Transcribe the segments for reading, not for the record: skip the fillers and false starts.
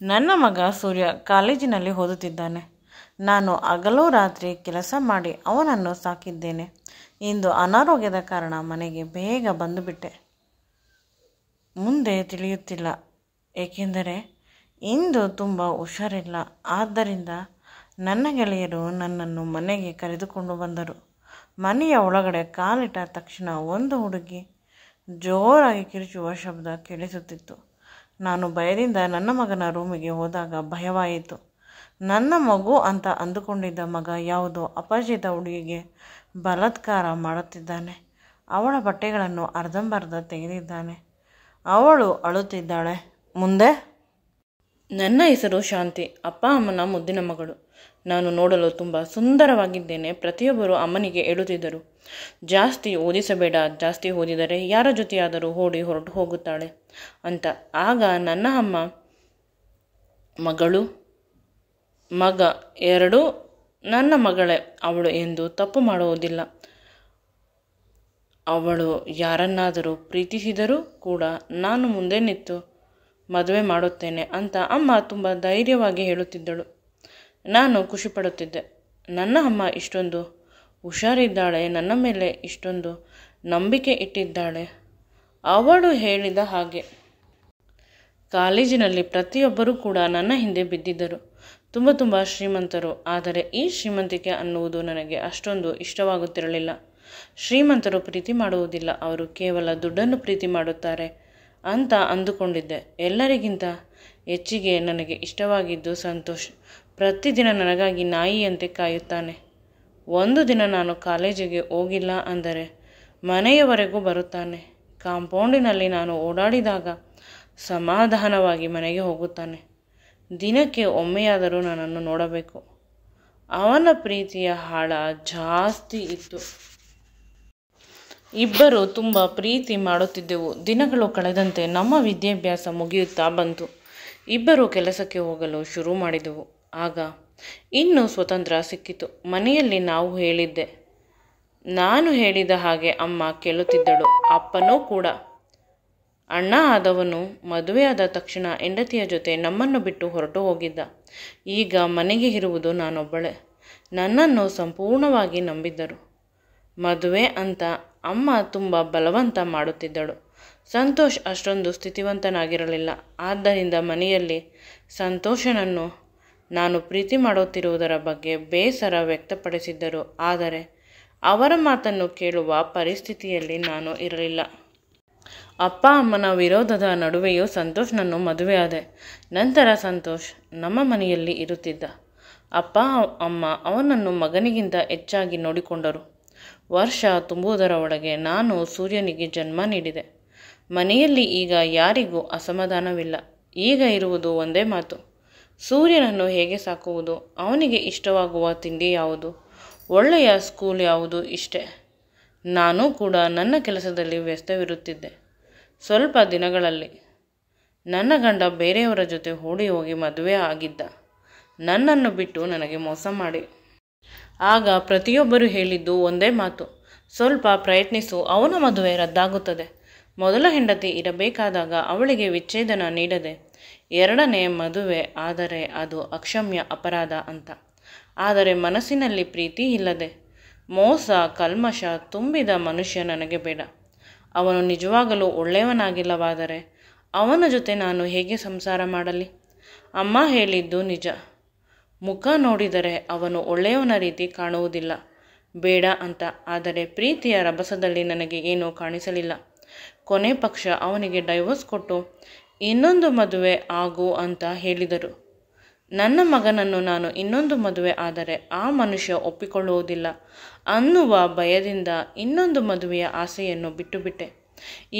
ನನ್ನ ಮಗ ಸೂರ್ಯ ಕಾಲೇಜಿನಲ್ಲಿ ಓದುತ್ತಿದ್ದಾನೆ. ನಾನು ಹಗಲು ರಾತ್ರಿ ಕೆಲಸ ಮಾಡಿ ಅವನನ್ನು ಸಾಕಿದ್ದೇನೆ. ಇಂದು ಅನಾರೋಗ್ಯದ ಕಾರಣ ಮನೆಗೆ ಬೇಗ ಬಂದುಬಿಟ್ಟೆ. ಮುಂದೆ ತಿಳಿಯುತ್ತಿಲ್ಲ, ಏಕೆಂದರೆ ಇಂದು ತುಂಬ ಹುಷಾರಿಲ್ಲ. ಆದ್ದರಿಂದ ನನ್ನ ಗೆಳೆಯರು ನನ್ನನ್ನು ಮನೆಗೆ ಕರೆದುಕೊಂಡು ಬಂದರು. ಮನೆಯ ಒಳಗಡೆ ಕಾಲಿಟ್ಟ ತಕ್ಷಣ ಒಂದು ಹುಡುಗಿ ಜೋರಾಗಿ ಕಿರುಚುವ ಶಬ್ದ ಕೇಳಿಸುತ್ತಿತ್ತು. ನಾನು ಭಯದಿಂದ ನನ್ನ ಮಗನ ರೂಮಿಗೆ ಹೋದಾಗ ಭಯವಾಯಿತು. ನನ್ನ ಮಗು ಅಂತ ಅಂದುಕೊಂಡಿದ್ದ ಮಗ ಯಾವುದೋ ಅಪರಿಚಿತ ಹುಡುಗಿಗೆ ಬಲಾತ್ಕಾರ ಮಾಡುತ್ತಿದ್ದಾನೆ. ಅವಳ ಬಟ್ಟೆಗಳನ್ನು ಅರ್ಧಂಬರ್ಧ ತೆಗೆದಿದ್ದಾನೆ. ಅವಳು ಅಳುತ್ತಿದ್ದಾಳೆ. ಮುಂದೆ ನನ್ನ ಹೆಸರು ಶಾಂತಿ, ಅಪ್ಪ ಅಮ್ಮನ ಮುದ್ದಿನ ಮಗಳು. ನಾನು ನೋಡಲು ತುಂಬ ಸುಂದರವಾಗಿದ್ದೇನೆ. ಪ್ರತಿಯೊಬ್ಬರು ಅಮ್ಮನಿಗೆ ಹೇಳುತ್ತಿದ್ದರು, ಜಾಸ್ತಿ ಓದಿಸಬೇಡ, ಜಾಸ್ತಿ ಓದಿದರೆ ಯಾರ ಜೊತೆಯಾದರೂ ಓಡಿ ಹೊರಟು ಹೋಗುತ್ತಾಳೆ ಅಂತ. ಆಗ ನನ್ನ ಅಮ್ಮ ಮಗಳು ಮಗ ಎರಡೂ ನನ್ನ ಮಗಳೇ. ಅವಳು ಎಂದು ತಪ್ಪು ಮಾಡುವುದಿಲ್ಲ. ಅವಳು ಯಾರನ್ನಾದರೂ ಪ್ರೀತಿಸಿದರೂ ಕೂಡ ನಾನು ಮುಂದೆ ನಿಂತು ಮದುವೆ ಮಾಡುತ್ತೇನೆ ಅಂತ ಅಮ್ಮ ತುಂಬ ಧೈರ್ಯವಾಗಿ ಹೇಳುತ್ತಿದ್ದಳು. ನಾನು ಖುಷಿಪಡುತ್ತಿದ್ದೆ. ನನ್ನ ಅಮ್ಮ ಇಷ್ಟೊಂದು ಹುಷಾರಿದ್ದಾಳೆ, ನನ್ನ ಮೇಲೆ ಇಷ್ಟೊಂದು ನಂಬಿಕೆ ಇಟ್ಟಿದ್ದಾಳೆ. ಅವಳು ಹೇಳಿದ ಹಾಗೆ ಕಾಲೇಜಿನಲ್ಲಿ ಪ್ರತಿಯೊಬ್ಬರೂ ಕೂಡ ನನ್ನ ಹಿಂದೆ ಬಿದ್ದಿದ್ದರು. ತುಂಬ ಶ್ರೀಮಂತರು. ಆದರೆ ಈ ಶ್ರೀಮಂತಿಕೆ ಅನ್ನುವುದು ನನಗೆ ಅಷ್ಟೊಂದು ಇಷ್ಟವಾಗುತ್ತಿರಲಿಲ್ಲ. ಶ್ರೀಮಂತರು ಪ್ರೀತಿ ಮಾಡುವುದಿಲ್ಲ, ಅವರು ಕೇವಲ ದುಡ್ಡನ್ನು ಪ್ರೀತಿ ಮಾಡುತ್ತಾರೆ ಅಂತ ಅಂದುಕೊಂಡಿದ್ದೆ. ಎಲ್ಲರಿಗಿಂತ ಹೆಚ್ಚಿಗೆ ನನಗೆ ಇಷ್ಟವಾಗಿದ್ದು ಸಂತೋಷ್. ಪ್ರತಿದಿನ ನನಗಾಗಿ ನಾಯಿಯಂತೆ ಕಾಯುತ್ತಾನೆ. ಒಂದು ದಿನ ನಾನು ಕಾಲೇಜಿಗೆ ಹೋಗಿಲ್ಲ ಅಂದರೆ ಮನೆಯವರೆಗೂ ಬರುತ್ತಾನೆ. ಕಾಂಪೌಂಡಿನಲ್ಲಿ ನಾನು ಓಡಾಡಿದಾಗ ಸಮಾಧಾನವಾಗಿ ಮನೆಗೆ ಹೋಗುತ್ತಾನೆ. ದಿನಕ್ಕೆ ಒಮ್ಮೆಯಾದರೂ ನನ್ನನ್ನು ನೋಡಬೇಕು. ಅವನ ಪ್ರೀತಿಯ ಆಳ ಜಾಸ್ತಿ ಇತ್ತು. ಇಬ್ಬರು ತುಂಬ ಪ್ರೀತಿ ಮಾಡುತ್ತಿದ್ದೆವು. ದಿನಗಳು ಕಳೆದಂತೆ ನಮ್ಮ ವಿದ್ಯಾಭ್ಯಾಸ ಮುಗಿಯುತ್ತಾ ಬಂತು. ಇಬ್ಬರು ಕೆಲಸಕ್ಕೆ ಹೋಗಲು ಶುರು ಮಾಡಿದೆವು. ಆಗ ಇನ್ನೂ ಸ್ವತಂತ್ರ ಸಿಕ್ಕಿತು. ಮನೆಯಲ್ಲಿ ನಾನು ಹೇಳಿದ ಹಾಗೆ ಅಮ್ಮ ಕೇಳುತ್ತಿದ್ದಳು. ಅಪ್ಪನೂ ಕೂಡ. ಅಣ್ಣ ಆದವನು ಮದುವೆಯಾದ ತಕ್ಷಣ ಹೆಂಡತಿಯ ಜೊತೆ ನಮ್ಮನ್ನು ಬಿಟ್ಟು ಹೊರಟು ಹೋಗಿದ್ದ. ಈಗ ಮನೆಗೆ ಇರುವುದು ನಾನೊಬ್ಬಳೇ. ನನ್ನನ್ನು ಸಂಪೂರ್ಣವಾಗಿ ನಂಬಿದ್ದರು. ಮದುವೆ ಅಂತ ಅಮ್ಮ ತುಂಬ ಬಲವಂತ ಮಾಡುತ್ತಿದ್ದಳು. ಸಂತೋಷ್ ಅಷ್ಟೊಂದು ಸ್ಥಿತಿವಂತನಾಗಿರಲಿಲ್ಲ. ಆದ್ದರಿಂದ ಮನೆಯಲ್ಲಿ ಸಂತೋಷನನ್ನು ನಾನು ಪ್ರೀತಿ ಮಾಡುತ್ತಿರುವುದರ ಬಗ್ಗೆ ಬೇಸರ ವ್ಯಕ್ತಪಡಿಸಿದ್ದರು. ಆದರೆ ಅವರ ಮಾತನ್ನು ಕೇಳುವ ಪರಿಸ್ಥಿತಿಯಲ್ಲಿ ನಾನು ಇರಲಿಲ್ಲ. ಅಪ್ಪ ಅಮ್ಮನ ವಿರೋಧದ ನಡುವೆಯೂ ಸಂತೋಷ್ನನ್ನು ಮದುವೆಯಾದೆ. ನಂತರ ಸಂತೋಷ್ ನಮ್ಮ ಮನೆಯಲ್ಲಿ ಇರುತ್ತಿದ್ದ. ಅಪ್ಪ ಅಮ್ಮ ಅವನನ್ನು ಮಗನಿಗಿಂತ ಹೆಚ್ಚಾಗಿ ನೋಡಿಕೊಂಡರು. ವರ್ಷ ತುಂಬುವುದರ ಒಳಗೆ ನಾನು ಸೂರ್ಯನಿಗೆ ಜನ್ಮ ನೀಡಿದೆ. ಮನೆಯಲ್ಲಿ ಈಗ ಯಾರಿಗೂ ಅಸಮಾಧಾನವಿಲ್ಲ. ಈಗ ಇರುವುದು ಒಂದೇ ಮಾತು, ಸೂರ್ಯನನ್ನು ಹೇಗೆ ಸಾಕುವುದು, ಅವನಿಗೆ ಇಷ್ಟವಾಗುವ ತಿಂಡಿ ಯಾವುದು, ಒಳ್ಳೆಯ ಸ್ಕೂಲ್ ಯಾವುದು, ಇಷ್ಟೇ. ನಾನು ಕೂಡ ನನ್ನ ಕೆಲಸದಲ್ಲಿ ವ್ಯಸ್ತವಿರುತ್ತಿದ್ದೆ. ಸ್ವಲ್ಪ ದಿನಗಳಲ್ಲಿ ನನ್ನ ಗಂಡ ಬೇರೆಯವರ ಜೊತೆ ಓಡಿ ಹೋಗಿ ಮದುವೆ ಆಗಿದ್ದ. ನನ್ನನ್ನು ಬಿಟ್ಟು ನನಗೆ ಮೋಸ ಮಾಡಿ. ಆಗ ಪ್ರತಿಯೊಬ್ಬರು ಹೇಳಿದ್ದು ಒಂದೇ ಮಾತು, ಸ್ವಲ್ಪ ಪ್ರಯತ್ನಿಸು, ಅವನ ಮದುವೆ ರದ್ದಾಗುತ್ತದೆ. ಮೊದಲ ಹೆಂಡತಿ ಇರಬೇಕಾದಾಗ ಅವಳಿಗೆ ವಿಚ್ಛೇದನ ನೀಡದೆ ಎರಡನೇ ಮದುವೆ ಆದರೆ ಅದು ಅಕ್ಷಮ್ಯ ಅಪರಾಧ ಅಂತ. ಆದರೆ ಮನಸ್ಸಿನಲ್ಲಿ ಪ್ರೀತಿ ಇಲ್ಲದೆ ಮೋಸ ಕಲ್ಮಶ ತುಂಬಿದ ಮನುಷ್ಯ ನನಗೆ ಬೇಡ. ಅವನು ನಿಜವಾಗಲೂ ಒಳ್ಳೆಯವನಾಗಿಲ್ಲವಾದರೆ ಅವನ ಜೊತೆ ನಾನು ಹೇಗೆ ಸಂಸಾರ ಮಾಡಲಿ? ಅಮ್ಮ ಹೇಳಿದ್ದು ನಿಜ. ಮುಖ ನೋಡಿದರೆ ಅವನು ಒಳ್ಳೆಯವನ ರೀತಿ ಕಾಣುವುದಿಲ್ಲ, ಬೇಡ ಅಂತ. ಆದರೆ ಪ್ರೀತಿಯ ರಭಸದಲ್ಲಿ ನನಗೆ ಏನೂ ಕಾಣಿಸಲಿಲ್ಲ. ಕೊನೆ ಪಕ್ಷ ಅವನಿಗೆ ಡೈವೋರ್ಸ್ ಕೊಟ್ಟು ಇನ್ನೊಂದು ಮದುವೆ ಆಗು ಅಂತ ಹೇಳಿದರು. ನನ್ನ ಮಗನನ್ನು ನಾನು ಇನ್ನೊಂದು ಮದುವೆ ಆದರೆ ಆ ಮನುಷ್ಯ ಒಪ್ಪಿಕೊಳ್ಳುವುದಿಲ್ಲ ಅನ್ನುವ ಭಯದಿಂದ ಇನ್ನೊಂದು ಮದುವೆಯ ಆಸೆಯನ್ನು ಬಿಟ್ಟುಬಿಟ್ಟೆ.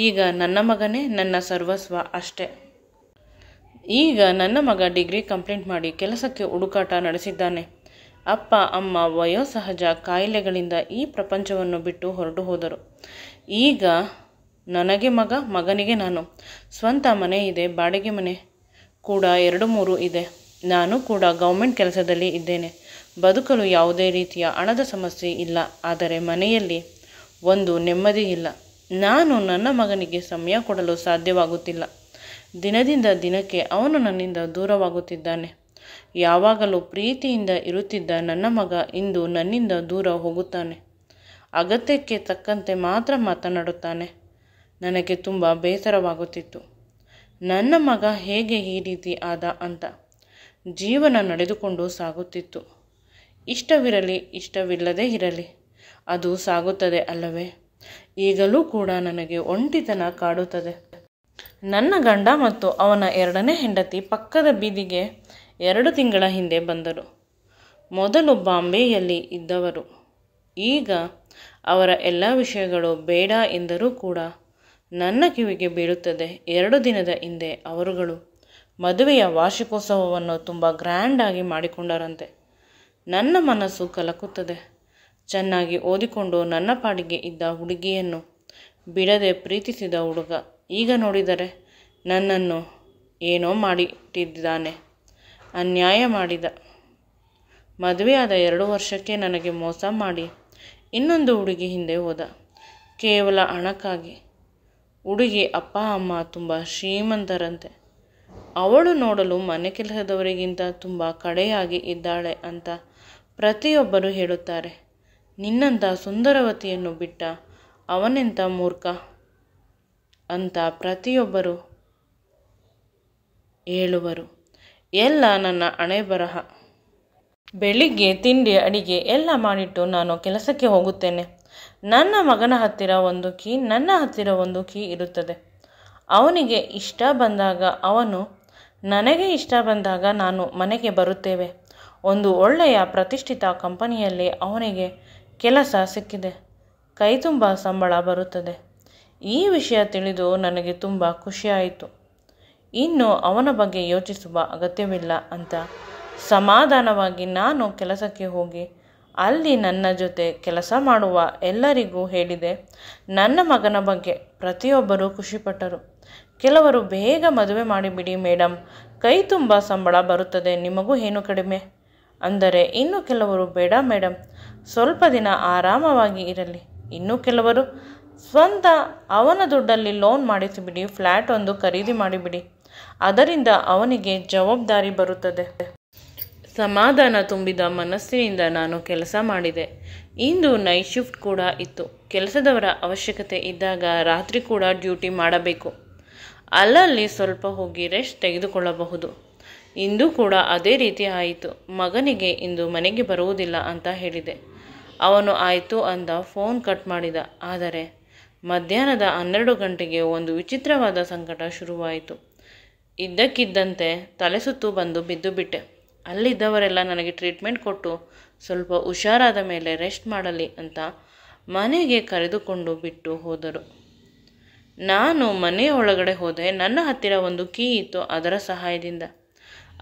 ಈಗ ನನ್ನ ಮಗನೇ ನನ್ನ ಸರ್ವಸ್ವ ಅಷ್ಟೇ. ಈಗ ನನ್ನ ಮಗ ಡಿಗ್ರಿ ಕಂಪ್ಲೀಟ್ ಮಾಡಿ ಕೆಲಸಕ್ಕೆ ಹುಡುಕಾಟ ನಡೆಸಿದ್ದಾನೆ. ಅಪ್ಪ ಅಮ್ಮ ವಯೋಸಹಜ ಕಾಯಿಲೆಗಳಿಂದ ಈ ಪ್ರಪಂಚವನ್ನು ಬಿಟ್ಟು ಹೊರಟು ಹೋದರು. ಈಗ ನನಗೆ ಮಗ, ಮಗನಿಗೆ ನಾನು. ಸ್ವಂತ ಮನೆ ಇದೆ, ಬಾಡಿಗೆ ಮನೆ ಕೂಡ 2-3 ಇದೆ. ನಾನು ಕೂಡ ಗೌರ್ಮೆಂಟ್ ಕೆಲಸದಲ್ಲಿ ಇದ್ದೇನೆ. ಬದುಕಲು ಯಾವುದೇ ರೀತಿಯ ಹಣದ ಸಮಸ್ಯೆ ಇಲ್ಲ. ಆದರೆ ಮನೆಯಲ್ಲಿ ಒಂದು ನೆಮ್ಮದಿ ಇಲ್ಲ. ನಾನು ನನ್ನ ಮಗನಿಗೆ ಸಮಯ ಕೊಡಲು ಸಾಧ್ಯವಾಗುತ್ತಿಲ್ಲ. ದಿನದಿಂದ ದಿನಕ್ಕೆ ಅವನು ನನ್ನಿಂದ ದೂರವಾಗುತ್ತಿದ್ದಾನೆ. ಯಾವಾಗಲೂ ಪ್ರೀತಿಯಿಂದ ಇರುತ್ತಿದ್ದ ನನ್ನ ಮಗ ಇಂದು ನನ್ನಿಂದ ದೂರ ಹೋಗುತ್ತಾನೆ. ಅಗತ್ಯಕ್ಕೆ ತಕ್ಕಂತೆ ಮಾತ್ರ ಮಾತನಾಡುತ್ತಾನೆ. ನನಗೆ ತುಂಬ ಬೇಸರವಾಗುತ್ತಿತ್ತು. ನನ್ನ ಮಗ ಹೇಗೆ ಈ ರೀತಿ ಆದ ಅಂತ. ಜೀವನ ನಡೆದುಕೊಂಡು ಸಾಗುತ್ತಿತ್ತು. ಇಷ್ಟವಿರಲಿ, ಇಷ್ಟವಿಲ್ಲದೇ ಇರಲಿ, ಅದು ಸಾಗುತ್ತದೆ ಅಲ್ಲವೇ? ಈಗಲೂ ಕೂಡ ನನಗೆ ಒಂಟಿತನ ಕಾಡುತ್ತದೆ. ನನ್ನ ಗಂಡ ಮತ್ತು ಅವನ ಎರಡನೇ ಹೆಂಡತಿ ಪಕ್ಕದ ಬೀದಿಗೆ 2 ತಿಂಗಳ ಹಿಂದೆ ಬಂದರು. ಮೊದಲು ಬಾಂಬೆಯಲ್ಲಿ ಇದ್ದವರು. ಈಗ ಅವರ ಎಲ್ಲ ವಿಷಯಗಳು ಬೇಡ ಎಂದರೂ ಕೂಡ ನನ್ನ ಕಿವಿಗೆ ಬೀಳುತ್ತದೆ. 2 ದಿನದ ಹಿಂದೆ ಅವರುಗಳು ಮದುವೆಯ ವಾರ್ಷಿಕೋತ್ಸವವನ್ನು ತುಂಬ ಗ್ರ್ಯಾಂಡಾಗಿ ಮಾಡಿಕೊಂಡರಂತೆ. ನನ್ನ ಮನಸ್ಸು ಕಲಕುತ್ತದೆ. ಚೆನ್ನಾಗಿ ಓದಿಕೊಂಡು ನನ್ನ ಪಾಡಿಗೆ ಇದ್ದ ಹುಡುಗಿಯನ್ನು ಬಿಡದೆ ಪ್ರೀತಿಸಿದ ಹುಡುಗ ಈಗ ನೋಡಿದರೆ ನನ್ನನ್ನು ಏನೋ ಮಾಡಿಟ್ಟಿದ್ದಾನೆ. ಅನ್ಯಾಯ ಮಾಡಿದ. ಮದುವೆಯಾದ 2 ವರ್ಷಕ್ಕೆ ನನಗೆ ಮೋಸ ಮಾಡಿ ಇನ್ನೊಂದು ಹುಡುಗಿ ಹಿಂದೆ ಹೋದ. ಕೇವಲ ಹಣಕ್ಕಾಗಿ. ಹುಡುಗಿ ಅಪ್ಪ ಅಮ್ಮ ತುಂಬ ಶ್ರೀಮಂತರಂತೆ. ಅವಳು ನೋಡಲು ಮನೆ ಕೆಲಸದವರಿಗಿಂತ ತುಂಬ ಕಡೆಯಾಗಿ ಇದ್ದಾಳೆ ಅಂತ ಪ್ರತಿಯೊಬ್ಬರು ಹೇಳುತ್ತಾರೆ. ನಿನ್ನಂಥ ಸುಂದರವತಿಯನ್ನು ಬಿಟ್ಟ ಅವನೆಂಥ ಮೂರ್ಖ ಅಂತ ಪ್ರತಿಯೊಬ್ಬರು ಹೇಳುವರು. ಎಲ್ಲ ನನ್ನ ಹಣೆ ಬರಹ. ಬೆಳಿಗ್ಗೆ ತಿಂಡಿ ಅಡಿಗೆ ಎಲ್ಲ ಮಾಡಿಟ್ಟು ನಾನು ಕೆಲಸಕ್ಕೆ ಹೋಗುತ್ತೇನೆ. ನನ್ನ ಮಗನ ಹತ್ತಿರ ಒಂದು ಕೀ, ನನ್ನ ಹತ್ತಿರ ಒಂದು ಕೀ ಇರುತ್ತದೆ. ಅವನಿಗೆ ಇಷ್ಟ ಬಂದಾಗ ಅವನು, ನನಗೆ ಇಷ್ಟ ಬಂದಾಗ ನಾನು ಮನೆಗೆ ಬರುತ್ತೇವೆ. ಒಂದು ಒಳ್ಳೆಯ ಪ್ರತಿಷ್ಠಿತ ಕಂಪನಿಯಲ್ಲಿ ಅವನಿಗೆ ಕೆಲಸ ಸಿಕ್ಕಿದೆ. ಕೈ ತುಂಬ ಸಂಬಳ ಬರುತ್ತದೆ. ಈ ವಿಷಯ ತಿಳಿದು ನನಗೆ ತುಂಬ ಖುಷಿಯಾಯಿತು. ಇನ್ನು ಅವನ ಬಗ್ಗೆ ಯೋಚಿಸುವ ಅಗತ್ಯವಿಲ್ಲ ಅಂತ ಸಮಾಧಾನವಾಗಿ ನಾನು ಕೆಲಸಕ್ಕೆ ಹೋಗಿ ಅಲ್ಲಿ ನನ್ನ ಜೊತೆ ಕೆಲಸ ಮಾಡುವ ಎಲ್ಲರಿಗೂ ಹೇಳಿದೆ ನನ್ನ ಮಗನ ಬಗ್ಗೆ. ಪ್ರತಿಯೊಬ್ಬರೂ ಖುಷಿಪಟ್ಟರು. ಕೆಲವರು, ಬೇಗ ಮದುವೆ ಮಾಡಿಬಿಡಿ ಮೇಡಮ್, ಕೈ ತುಂಬ ಸಂಬಳ ಬರುತ್ತದೆ, ನಿಮಗೂ ಏನು ಕಡಿಮೆ ಅಂದರೆ. ಇನ್ನು ಕೆಲವರು, ಬೇಡ ಮೇಡಮ್, ಸ್ವಲ್ಪ ದಿನ ಆರಾಮವಾಗಿ ಇರಲಿ. ಇನ್ನು ಕೆಲವರು, ಸ್ವಂತ ಅವನ ದುಡ್ಡಲ್ಲಿ ಲೋನ್ ಮಾಡಿಸಿಬಿಡಿ, ಫ್ಲ್ಯಾಟ್ ಒಂದು ಖರೀದಿ ಮಾಡಿಬಿಡಿ, ಅದರಿಂದ ಅವನಿಗೆ ಜವಾಬ್ದಾರಿ ಬರುತ್ತದೆ. ಸಮಾಧಾನ ತುಂಬಿದ ಮನಸ್ಸಿನಿಂದ ನಾನು ಕೆಲಸ ಮಾಡಿದೆ. ಇಂದು ನೈಟ್ ಶಿಫ್ಟ್ ಕೂಡ ಇತ್ತು. ಕೆಲಸದವರ ಅವಶ್ಯಕತೆ ಇದ್ದಾಗ ರಾತ್ರಿ ಕೂಡ ಡ್ಯೂಟಿ ಮಾಡಬೇಕು. ಅಲ್ಲಲ್ಲಿ ಸ್ವಲ್ಪ ಹೋಗಿ ರೆಸ್ಟ್ ತೆಗೆದುಕೊಳ್ಳಬಹುದು. ಇಂದು ಕೂಡ ಅದೇ ರೀತಿ ಆಯಿತು. ಮಗನಿಗೆ ಇಂದು ಮನೆಗೆ ಬರುವುದಿಲ್ಲ ಅಂತ ಹೇಳಿದೆ. ಅವನು ಆಯಿತು ಅಂದ ಫೋನ್ ಕಟ್ ಮಾಡಿದ. ಆದರೆ ಮಧ್ಯಾಹ್ನದ 12 ಗಂಟೆಗೆ ಒಂದು ವಿಚಿತ್ರವಾದ ಸಂಕಟ ಶುರುವಾಯಿತು. ಇದ್ದಕ್ಕಿದ್ದಂತೆ ತಲೆ ಸುತ್ತು ಬಂದು ಬಿದ್ದು ಬಿಟ್ಟೆ. ಅಲ್ಲಿದ್ದವರೆಲ್ಲ ನನಗೆ ಟ್ರೀಟ್ಮೆಂಟ್ ಕೊಟ್ಟು ಸ್ವಲ್ಪ ಹುಷಾರಾದ ಮೇಲೆ ರೆಸ್ಟ್ ಮಾಡಲಿ ಅಂತ ಮನೆಗೆ ಕರೆದುಕೊಂಡು ಬಿಟ್ಟು ಹೋದರು. ನಾನು ಮನೆಯ ಒಳಗಡೆ ಹೋದೆ. ನನ್ನ ಹತ್ತಿರ ಒಂದು ಕೀ ಇತ್ತು. ಅದರ ಸಹಾಯದಿಂದ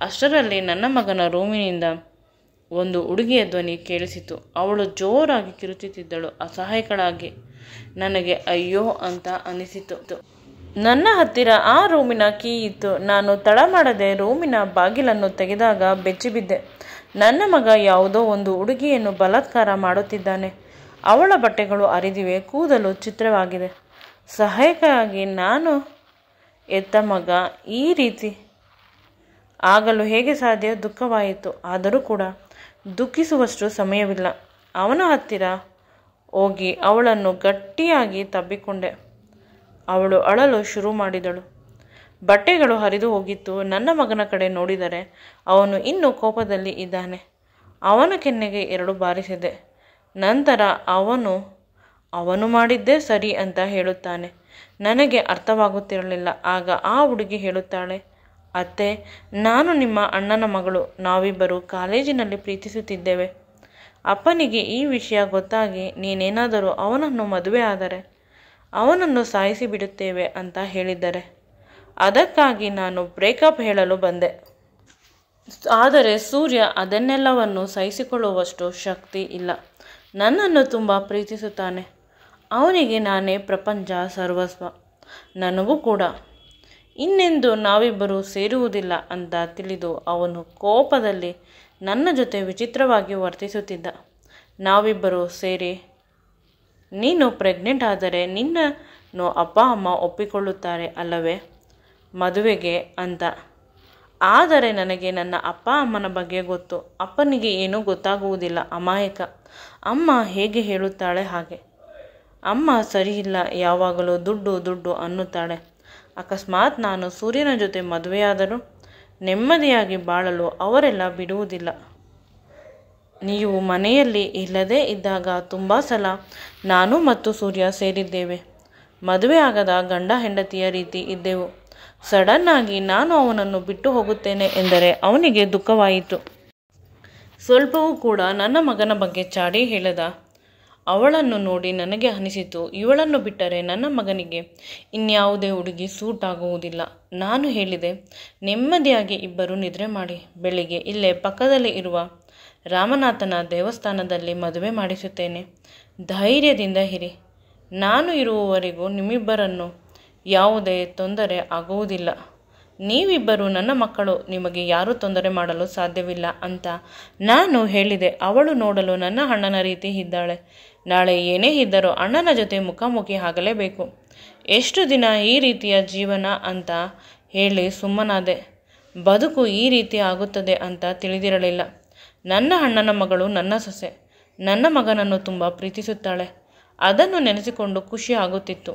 ಅಷ್ಟರಲ್ಲಿ ನನ್ನ ಮಗನ ರೂಮಿನಿಂದ ಒಂದು ಹುಡುಗಿಯ ಧ್ವನಿ ಕೇಳಿಸಿತು. ಅವಳು ಜೋರಾಗಿ ಕಿರುಚುತ್ತಿದ್ದಳು, ಅಸಹಾಯಕಳಾಗಿ. ನನಗೆ ಅಯ್ಯೋ ಅಂತ ಅನಿಸಿತು. ನನ್ನ ಹತ್ತಿರ ಆ ರೂಮಿನ ಕೀ ಇತ್ತು. ನಾನು ತಡ ಮಾಡದೆ ರೂಮಿನ ಬಾಗಿಲನ್ನು ತೆಗೆದಾಗ ಬೆಚ್ಚಿಬಿದ್ದೆ. ನನ್ನ ಮಗ ಯಾವುದೋ ಒಂದು ಹುಡುಗಿಯನ್ನು ಬಲಾತ್ಕಾರ ಮಾಡುತ್ತಿದ್ದಾನೆ. ಅವಳ ಬಟ್ಟೆಗಳು ಹರಿದಿವೆ, ಕೂದಲು ಚಿತ್ರವಾಗಿದೆ. ಸಹಾಯಕವಾಗಿ ನಾನು ಎತ್ತ ಮಗ ಈ ರೀತಿ ಆಗಲು ಹೇಗೆ ಸಾಧ್ಯ? ದುಃಖವಾಯಿತು. ಆದರೂ ಕೂಡ ದುಃಖಿಸುವಷ್ಟು ಸಮಯವಿಲ್ಲ. ಅವನ ಹತ್ತಿರ ಹೋಗಿ ಅವಳನ್ನು ಗಟ್ಟಿಯಾಗಿ ತಬ್ಬಿಕೊಂಡೆ. ಅವಳು ಅಳಲು ಶುರು ಮಾಡಿದಳು. ಬಟ್ಟೆಗಳು ಹರಿದು ಹೋಗಿತ್ತು. ನನ್ನ ಮಗನ ಕಡೆ ನೋಡಿದರೆ ಅವನು ಇನ್ನೂ ಕೋಪದಲ್ಲಿ ಇದ್ದಾನೆ. ಅವನ ಕೆನ್ನೆಗೆ 2 ಬಾರಿಸಿದೆ. ನಂತರ ಅವನು ಮಾಡಿದ್ದೇ ಸರಿ ಅಂತ ಹೇಳುತ್ತಾನೆ. ನನಗೆ ಅರ್ಥವಾಗುತ್ತಿರಲಿಲ್ಲ. ಆಗ ಆ ಹುಡುಗಿ ಹೇಳುತ್ತಾಳೆ, ಅತ್ತೆ, ನಾನು ನಿಮ್ಮ ಅಣ್ಣನ ಮಗಳು. ನಾವಿಬ್ಬರು ಕಾಲೇಜಿನಲ್ಲಿ ಪ್ರೀತಿಸುತ್ತಿದ್ದೇವೆ. ಅಪ್ಪನಿಗೆ ಈ ವಿಷಯ ಗೊತ್ತಾಗಿ ನೀನೇನಾದರೂ ಅವನನ್ನು ಮದುವೆ ಆದರೆ ಅವನನ್ನು ಸಾಯಿಸಿ ಬಿಡುತ್ತೇವೆ ಅಂತ ಹೇಳಿದ್ದಾರೆ. ಅದಕ್ಕಾಗಿ ನಾನು ಬ್ರೇಕಪ್ ಹೇಳಲು ಬಂದೆ. ಆದರೆ ಸೂರ್ಯ ಅದನ್ನೆಲ್ಲವನ್ನು ಸಹಿಸಿಕೊಳ್ಳುವಷ್ಟು ಶಕ್ತಿ ಇಲ್ಲ. ನನ್ನನ್ನು ತುಂಬ ಪ್ರೀತಿಸುತ್ತಾನೆ. ಅವನಿಗೆ ನಾನೇ ಪ್ರಪಂಚ, ಸರ್ವಸ್ವ. ನನಗೂ ಕೂಡ. ಇನ್ನೆಂದು ನಾವಿಬ್ಬರು ಸೇರುವುದಿಲ್ಲ ಅಂತ ತಿಳಿದು ಅವನು ಕೋಪದಲ್ಲಿ ನನ್ನ ಜೊತೆ ವಿಚಿತ್ರವಾಗಿ ವರ್ತಿಸುತ್ತಿದ್ದ. ನಾವಿಬ್ಬರು ಸೇರಿ, ನೀನು ಪ್ರೆಗ್ನೆಂಟ್ ಆದರೆ ನಿನ್ನನ್ನು ಅಪ್ಪ ಅಮ್ಮ ಒಪ್ಪಿಕೊಳ್ಳುತ್ತಾರೆ ಅಲ್ಲವೇ? ಮದುವೆಗೆ ಅಂತ. ಆದರೆ ನನಗೆ ನನ್ನ ಅಪ್ಪ ಅಮ್ಮನ ಬಗ್ಗೆ ಗೊತ್ತು. ಅಪ್ಪನಿಗೆ ಏನೂ ಗೊತ್ತಾಗುವುದಿಲ್ಲ, ಅಮಾಯಕ. ಅಮ್ಮ ಹೇಗೆ ಹೇಳುತ್ತಾಳೆ ಹಾಗೆ. ಅಮ್ಮ ಸರಿಯಿಲ್ಲ, ಯಾವಾಗಲೂ ದುಡ್ಡು ದುಡ್ಡು ಅನ್ನುತ್ತಾಳೆ. ಅಕಸ್ಮಾತ್ ನಾನು ಸೂರ್ಯನ ಜೊತೆ ಮದುವೆಯಾದರೂ ನೆಮ್ಮದಿಯಾಗಿ ಬಾಳಲು ಅವರೆಲ್ಲ ಬಿಡುವುದಿಲ್ಲ. ನೀವು ಮನೆಯಲ್ಲಿ ಇಲ್ಲದೇ ಇದ್ದಾಗ ತುಂಬ ಸಲ ನಾನು ಮತ್ತು ಸೂರ್ಯ ಸೇರಿದ್ದೇವೆ. ಮದುವೆ ಆಗದ ಗಂಡ ಹೆಂಡತಿಯ ರೀತಿ ಇದ್ದೆವು. ಸಡನ್ನಾಗಿ ನಾನು ಅವನನ್ನು ಬಿಟ್ಟು ಹೋಗುತ್ತೇನೆ ಎಂದರೆ ಅವನಿಗೆ ದುಃಖವಾಯಿತು. ಸ್ವಲ್ಪವೂ ಕೂಡ ನನ್ನ ಮಗನ ಬಗ್ಗೆ ಚಾಡಿ ಹೇಳದ. ಅವಳನ್ನು ನೋಡಿ ನನಗೆ ಅನಿಸಿತು, ಇವಳನ್ನು ಬಿಟ್ಟರೆ ನನ್ನ ಮಗನಿಗೆ ಇನ್ಯಾವುದೇ ಹುಡುಗಿ ಸೂಟ್ ಆಗುವುದಿಲ್ಲ. ನಾನು ಹೇಳಿದೆ, ನೆಮ್ಮದಿಯಾಗಿ ಇಬ್ಬರು ನಿದ್ರೆ ಮಾಡಿ, ಬೆಳಿಗ್ಗೆ ಇಲ್ಲೇ ಪಕ್ಕದಲ್ಲಿ ಇರುವ ರಾಮನಾಥನ ದೇವಸ್ಥಾನದಲ್ಲಿ ಮದುವೆ ಮಾಡಿಸುತ್ತೇನೆ. ಧೈರ್ಯದಿಂದ ಇರಿ. ನಾನು ಇರುವವರೆಗೂ ನಿಮ್ಮಿಬ್ಬರನ್ನು ಯಾವುದೇ ತೊಂದರೆ ಆಗುವುದಿಲ್ಲ. ನೀವಿಬ್ಬರು ನನ್ನ ಮಕ್ಕಳು, ನಿಮಗೆ ಯಾರೂ ತೊಂದರೆ ಮಾಡಲು ಸಾಧ್ಯವಿಲ್ಲ ಅಂತ ನಾನು ಹೇಳಿದೆ. ಅವಳು ನೋಡಲು ನನ್ನ ಅಣ್ಣನ ರೀತಿ ಇದ್ದಾಳೆ. ನಾಳೆ ಏನೇ ಇದ್ದರೂ ಅಣ್ಣನ ಜೊತೆ ಮುಖಾಮುಖಿ ಆಗಲೇಬೇಕು. ಎಷ್ಟು ದಿನ ಈ ರೀತಿಯ ಜೀವನ ಅಂತ ಹೇಳಿ ಸುಮ್ಮನಾದೆ. ಬದುಕು ಈ ರೀತಿ ಆಗುತ್ತದೆ ಅಂತ ತಿಳಿದಿರಲಿಲ್ಲ. ನನ್ನ ಅಣ್ಣನ ಮಗಳು ನನ್ನ ಸೊಸೆ. ನನ್ನ ಮಗನನ್ನು ತುಂಬ ಪ್ರೀತಿಸುತ್ತಾಳೆ. ಅದನ್ನು ನೆನೆಸಿಕೊಂಡು ಖುಷಿ ಆಗುತ್ತಿತ್ತು.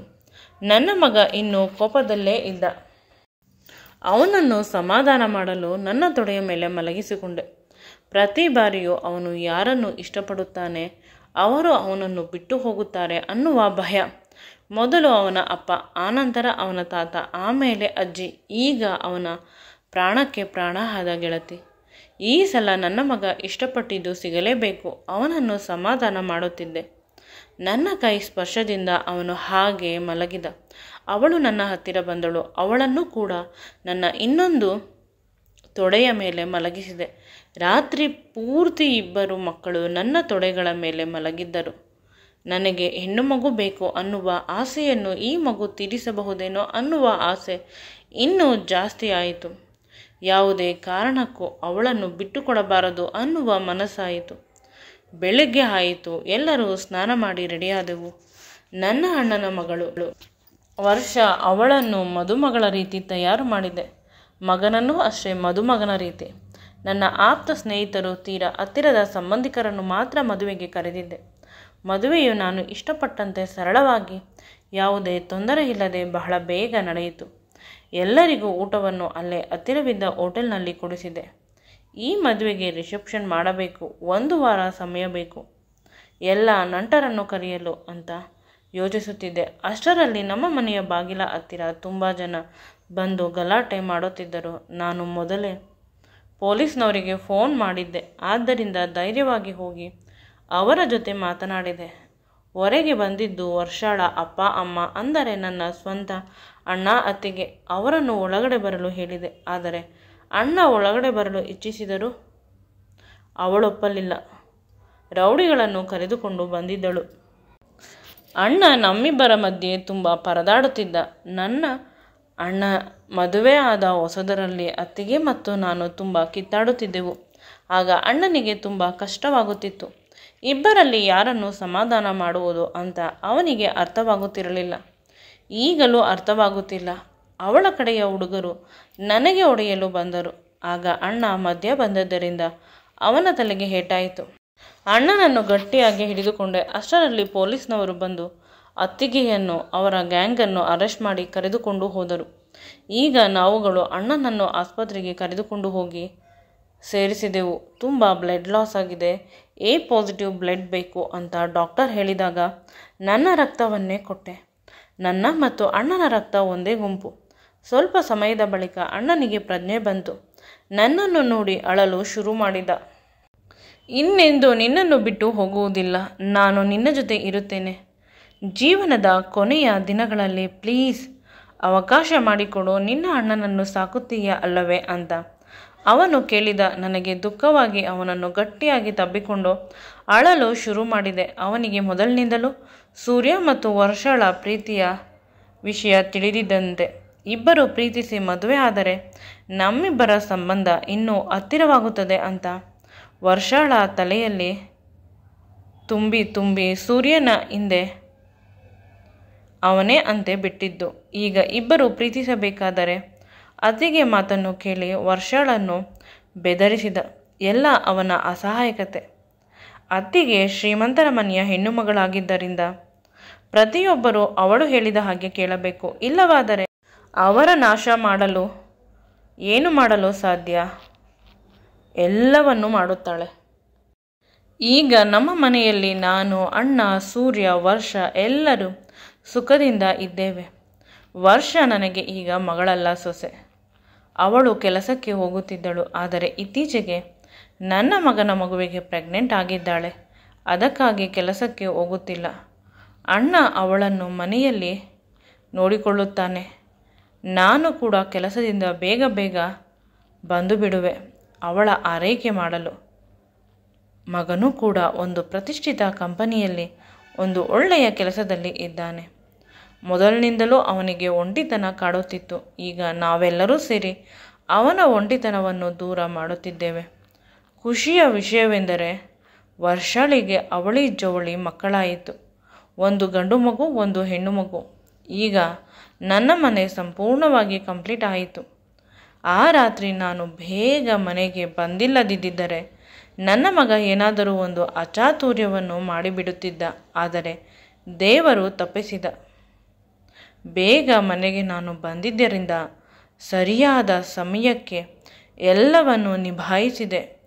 ನನ್ನ ಮಗ ಇನ್ನೂ ಕೋಪದಲ್ಲೇ ಇದ್ದ. ಅವನನ್ನು ಸಮಾಧಾನ ಮಾಡಲು ನನ್ನ ತೊಡೆಯ ಮೇಲೆ ಮಲಗಿಸಿಕೊಂಡೆ. ಪ್ರತಿ ಬಾರಿಯೂ ಅವನು ಯಾರನ್ನು ಇಷ್ಟಪಡುತ್ತಾನೆ ಅವರು ಅವನನ್ನು ಬಿಟ್ಟು ಹೋಗುತ್ತಾರೆ ಅನ್ನುವ ಭಯ. ಮೊದಲು ಅವನ ಅಪ್ಪ, ಆನಂತರ ಅವನ ತಾತ, ಆಮೇಲೆ ಅಜ್ಜಿ, ಈಗ ಅವನ ಪ್ರಾಣಕ್ಕೆ ಪ್ರಾಣ ಆದ ಗೆಳತಿ. ಈ ಸಲ ನನ್ನ ಮಗ ಇಷ್ಟಪಟ್ಟಿದ್ದು ಸಿಗಲೇಬೇಕು. ಅವನನ್ನು ಸಮಾಧಾನ ಮಾಡುತ್ತಿದ್ದೆ. ನನ್ನ ಕೈ ಸ್ಪರ್ಶದಿಂದ ಅವನು ಹಾಗೆ ಮಲಗಿದ. ಅವಳು ನನ್ನ ಹತ್ತಿರ ಬಂದಳು. ಅವಳನ್ನು ಕೂಡ ನನ್ನ ಇನ್ನೊಂದು ತೊಡೆಯ ಮೇಲೆ ಮಲಗಿಸಿದೆ. ರಾತ್ರಿ ಪೂರ್ತಿ ಇಬ್ಬರು ಮಕ್ಕಳು ನನ್ನ ತೊಡೆಗಳ ಮೇಲೆ ಮಲಗಿದ್ದರು. ನನಗೆ ಹೆಣ್ಣು ಮಗು ಬೇಕು ಅನ್ನುವ ಆಸೆಯನ್ನು ಈ ಮಗು ತೀರಿಸಬಹುದೇನೋ ಅನ್ನುವ ಆಸೆ ಇನ್ನೂ ಜಾಸ್ತಿ ಆಯಿತು. ಯಾವುದೇ ಕಾರಣಕ್ಕೂ ಅವಳನ್ನು ಬಿಟ್ಟುಕೊಡಬಾರದು ಅನ್ನುವ ಮನಸ್ಸಾಯಿತು. ಬೆಳಗ್ಗೆ ಆಯಿತು. ಎಲ್ಲರೂ ಸ್ನಾನ ಮಾಡಿ ರೆಡಿಯಾದೆವು. ನನ್ನ ಅಣ್ಣನ ಮಗಳು ವರ್ಷ. ಅವಳನ್ನು ಮದುಮಗಳ ರೀತಿ ತಯಾರು ಮಾಡಿದೆ. ಮಗನನ್ನೂ ಅಷ್ಟೇ ಮದುಮಗನ ರೀತಿ. ನನ್ನ ಆಪ್ತ ಸ್ನೇಹಿತರು, ತೀರಾ ಹತ್ತಿರದ ಸಂಬಂಧಿಕರನ್ನು ಮಾತ್ರ ಮದುವೆಗೆ ಕರೆದಿದ್ದೆ. ಮದುವೆಯು ನಾನು ಇಷ್ಟಪಟ್ಟಂತೆ ಸರಳವಾಗಿ, ಯಾವುದೇ ತೊಂದರೆ ಇಲ್ಲದೆ ಬಹಳ ಬೇಗ ನಡೆಯಿತು. ಎಲ್ಲರಿಗೂ ಊಟವನ್ನು ಅಲ್ಲೇ ಹತ್ತಿರವಿದ್ದ ಹೋಟೆಲ್ನಲ್ಲಿ ಕೊಡಿಸಿದೆ. ಈ ಮದುವೆಗೆ ರಿಸೆಪ್ಷನ್ ಮಾಡಬೇಕು. 1 ವಾರ ಸಮಯ ಬೇಕು. ಎಲ್ಲ ನಂಟರನ್ನು ಕರೆಯಲು ಅಂತ ಯೋಚಿಸುತ್ತಿದ್ದೆ. ಅಷ್ಟರಲ್ಲಿ ನಮ್ಮ ಮನೆಯ ಬಾಗಿಲ ಹತ್ತಿರ ತುಂಬ ಜನ ಬಂದು ಗಲಾಟೆ ಮಾಡುತ್ತಿದ್ದರು. ನಾನು ಮೊದಲೇ ಪೊಲೀಸ್ನವರಿಗೆ ಫೋನ್ ಮಾಡಿದ್ದೆ. ಆದ್ದರಿಂದ ಧೈರ್ಯವಾಗಿ ಹೋಗಿ ಅವರ ಜೊತೆ ಮಾತನಾಡಿದೆ. ಹೊರಗೆ ಬಂದಿದ್ದು ವರ್ಷಾಳ ಅಪ್ಪ ಅಮ್ಮ, ಅಂದರೆ ನನ್ನ ಸ್ವಂತ ಅಣ್ಣ ಅತ್ತಿಗೆ. ಅವರನ್ನು ಒಳಗಡೆ ಬರಲು ಹೇಳಿದೆ. ಆದರೆ ಅಣ್ಣ ಒಳಗಡೆ ಬರಲು ಇಚ್ಛಿಸಿದರೂ ಅವಳೊಪ್ಪಲಿಲ್ಲ. ರೌಡಿಗಳನ್ನು ಕರೆದುಕೊಂಡು ಬಂದಿದ್ದಳು. ಅಣ್ಣ ನಮ್ಮಿಬ್ಬರ ಮಧ್ಯೆ ತುಂಬ ಪರದಾಡುತ್ತಿದ್ದ. ನನ್ನ ಅಣ್ಣ ಮದುವೆ ಆದ ಹೊಸದರಲ್ಲಿ ಅತ್ತಿಗೆ ಮತ್ತು ನಾನು ತುಂಬ ಕಿತ್ತಾಡುತ್ತಿದ್ದೆವು. ಆಗ ಅಣ್ಣನಿಗೆ ತುಂಬ ಕಷ್ಟವಾಗುತ್ತಿತ್ತು. ಇಬ್ಬರಲ್ಲಿ ಯಾರನ್ನು ಸಮಾಧಾನ ಮಾಡುವುದು ಅಂತ ಅವನಿಗೆ ಅರ್ಥವಾಗುತ್ತಿರಲಿಲ್ಲ. ಈಗಲೂ ಅರ್ಥವಾಗುತ್ತಿಲ್ಲ. ಅವಳ ಕಡೆಯ ಹುಡುಗರು ನನಗೆ ಹೊಡೆಯಲು ಬಂದರು. ಆಗ ಅಣ್ಣ ಮಧ್ಯ ಬಂದದ್ದರಿಂದ ಅವನ ತಲೆಗೆ ಏಟಾಯಿತು. ಅಣ್ಣನನ್ನು ಗಟ್ಟಿಯಾಗಿ ಹಿಡಿದುಕೊಂಡೆ. ಅಷ್ಟರಲ್ಲಿ ಪೊಲೀಸ್ನವರು ಬಂದು ಅತ್ತಿಗೆಯನ್ನು, ಅವರ ಗ್ಯಾಂಗನ್ನು ಅರೆಸ್ಟ್ ಮಾಡಿ ಕರೆದುಕೊಂಡು ಹೋದರು. ಈಗ ನಾವುಗಳು ಅಣ್ಣನನ್ನು ಆಸ್ಪತ್ರೆಗೆ ಕರೆದುಕೊಂಡು ಹೋಗಿ ಸೇರಿಸಿದೆವು. ತುಂಬ ಬ್ಲಡ್ ಲಾಸ್ ಆಗಿದೆ, A+ ಬ್ಲಡ್ ಬೇಕು ಅಂತ ಡಾಕ್ಟರ್ ಹೇಳಿದಾಗ ನನ್ನ ರಕ್ತವನ್ನೇ ಕೊಟ್ಟೆ. ನನ್ನ ಮತ್ತು ಅಣ್ಣನ ರಕ್ತ ಒಂದೇ ಗುಂಪು. ಸ್ವಲ್ಪ ಸಮಯದ ಬಳಿಕ ಅಣ್ಣನಿಗೆ ಪ್ರಜ್ಞೆ ಬಂತು. ನನ್ನನ್ನು ನೋಡಿ ಅಳಲು ಶುರು ಮಾಡಿದ. ಇನ್ನೆಂದೂ ನಿನ್ನನ್ನು ಬಿಟ್ಟು ಹೋಗುವುದಿಲ್ಲ. ನಾನು ನಿನ್ನ ಜೊತೆ ಇರುತ್ತೇನೆ. ಜೀವನದ ಕೊನೆಯ ದಿನಗಳಲ್ಲಿ ಪ್ಲೀಸ್ ಅವಕಾಶ ಮಾಡಿಕೊಡು. ನಿನ್ನ ಅಣ್ಣನನ್ನು ಸಾಕುತ್ತೀಯ ಅಲ್ಲವೇ ಅಂತ ಅವನು ಕೇಳಿದ. ನನಗೆ ದುಃಖವಾಗಿ ಅವನನ್ನು ಗಟ್ಟಿಯಾಗಿ ತಬ್ಬಿಕೊಂಡು ಅಳಲು ಶುರು ಮಾಡಿದೆ. ಅವನಿಗೆ ಮೊದಲಿನಿಂದಲೂ ಸೂರ್ಯ ಮತ್ತು ವರ್ಷಳ ಪ್ರೀತಿಯ ವಿಷಯ ತಿಳಿದಿದ್ದಂತೆ. ಇಬ್ಬರು ಪ್ರೀತಿಸಿ ಮದುವೆ ಆದರೆ ನಮ್ಮಿಬ್ಬರ ಸಂಬಂಧ ಇನ್ನೂ ಹತ್ತಿರವಾಗುತ್ತದೆ ಅಂತ ವರ್ಷಳ ತಲೆಯಲ್ಲಿ ತುಂಬಿ ತುಂಬಿ ಸೂರ್ಯನ ಹಿಂದೆ ಅವನೇ ಅಂತೆ ಬಿಟ್ಟಿದ್ದು. ಈಗ ಇಬ್ಬರು ಪ್ರೀತಿಸಬೇಕಾದರೆ ಅತ್ತಿಗೆ ಮಾತನ್ನು ಕೇಳಿ ವರ್ಷಳನ್ನು ಬೆದರಿಸಿದ. ಎಲ್ಲ ಅವನ ಅಸಹಾಯಕತೆ. ಅತ್ತಿಗೆ ಶ್ರೀಮಂತರ ಮನೆಯ ಹೆಣ್ಣು ಮಗಳಾಗಿದ್ದರಿಂದ ಪ್ರತಿಯೊಬ್ಬರೂ ಅವಳು ಹೇಳಿದ ಹಾಗೆ ಕೇಳಬೇಕು. ಇಲ್ಲವಾದರೆ ಅವರ ನಾಶ ಮಾಡಲು ಏನು ಮಾಡಲು ಸಾಧ್ಯ? ಎಲ್ಲವನ್ನೂ ಮಾಡುತ್ತಾಳೆ. ಈಗ ನಮ್ಮ ಮನೆಯಲ್ಲಿ ನಾನು, ಅಣ್ಣ, ಸೂರ್ಯ, ವರ್ಷ ಎಲ್ಲರೂ ಸುಖದಿಂದ ಇದ್ದೇವೆ. ವರ್ಷ ನನಗೆ ಈಗ ಮಗಳಲ್ಲ, ಸೊಸೆ. ಅವಳು ಕೆಲಸಕ್ಕೆ ಹೋಗುತ್ತಿದ್ದಳು. ಆದರೆ ಇತ್ತೀಚೆಗೆ ನನ್ನ ಮಗನ ಮಗುವಿಗೆ ಪ್ರೆಗ್ನೆಂಟ್ ಆಗಿದ್ದಾಳೆ. ಅದಕ್ಕಾಗಿ ಕೆಲಸಕ್ಕೆ ಹೋಗುತ್ತಿಲ್ಲ. ಅಣ್ಣ ಅವಳನ್ನು ಮನೆಯಲ್ಲಿ ನೋಡಿಕೊಳ್ಳುತ್ತಾನೆ. ನಾನು ಕೂಡ ಕೆಲಸದಿಂದ ಬೇಗ ಬೇಗ ಬಂದು ಬಿಡುವೆ ಅವಳ ಆರೈಕೆ ಮಾಡಲು. ಮಗನೂ ಕೂಡ ಒಂದು ಪ್ರತಿಷ್ಠಿತ ಕಂಪನಿಯಲ್ಲಿ ಒಂದು ಒಳ್ಳೆಯ ಕೆಲಸದಲ್ಲಿ ಇದ್ದಾನೆ. ಮೊದಲಿನಿಂದಲೂ ಅವನಿಗೆ ಒಂಟಿತನ ಕಾಡುತ್ತಿತ್ತು. ಈಗ ನಾವೆಲ್ಲರೂ ಸೇರಿ ಅವನ ಒಂಟಿತನವನ್ನು ದೂರ ಮಾಡುತ್ತಿದ್ದೇವೆ. ಖುಷಿಯ ವಿಷಯವೆಂದರೆ ವರ್ಷಳಿಗೆ ಅವಳಿ ಜವಳಿ ಮಕ್ಕಳಾಯಿತು. ಒಂದು ಗಂಡು ಮಗು, ಒಂದು ಹೆಣ್ಣು ಮಗು. ಈಗ ನನ್ನ ಮನೆ ಸಂಪೂರ್ಣವಾಗಿ ಕಂಪ್ಲೀಟ್ ಆಯಿತು. ಆ ರಾತ್ರಿ ನಾನು ಬೇಗ ಮನೆಗೆ ಬಂದಿಲ್ಲದಿದ್ದರೆ ನನ್ನ ಮಗ ಏನಾದರೂ ಒಂದು ಅಚಾತುರ್ಯವನ್ನು ಮಾಡಿಬಿಡುತ್ತಿದ್ದ. ಆದರೆ ದೇವರು ತಪ್ಪಿಸಿದ. ಬೇಗ ಮನೆಗೆ ನಾನು ಬಂದಿದ್ದರಿಂದ ಸರಿಯಾದ ಸಮಯಕ್ಕೆ ಎಲ್ಲವನ್ನು ನಿಭಾಯಿಸಿದೆ.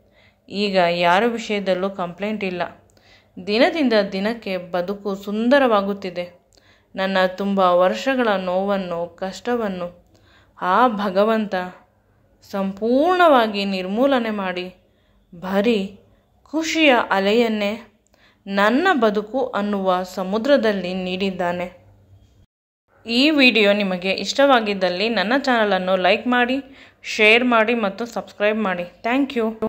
ಈಗ ಯಾರ ವಿಷಯದಲ್ಲೂ ಕಂಪ್ಲೇಂಟ್ ಇಲ್ಲ. ದಿನದಿಂದ ದಿನಕ್ಕೆ ಬದುಕು ಸುಂದರವಾಗುತ್ತಿದೆ. ನನ್ನ ತುಂಬ ವರ್ಷಗಳ ನೋವನ್ನು, ಕಷ್ಟವನ್ನು ಆ ಭಗವಂತ ಸಂಪೂರ್ಣವಾಗಿ ನಿರ್ಮೂಲನೆ ಮಾಡಿ ಬರೀ ಖುಷಿಯ ಅಲೆಯನ್ನೇ ನನ್ನ ಬದುಕು ಅನ್ನುವ ಸಮುದ್ರದಲ್ಲಿ ನೀಡಿದ್ದಾನೆ. ಈ ವಿಡಿಯೋ ನಿಮಗೆ ಇಷ್ಟವಾಗಿದ್ದಲ್ಲಿ ನನ್ನ ಚಾನಲನ್ನು ಲೈಕ್ ಮಾಡಿ, ಶೇರ್ ಮಾಡಿ ಮತ್ತು ಸಬ್ಸ್ಕ್ರೈಬ್ ಮಾಡಿ. Thank you.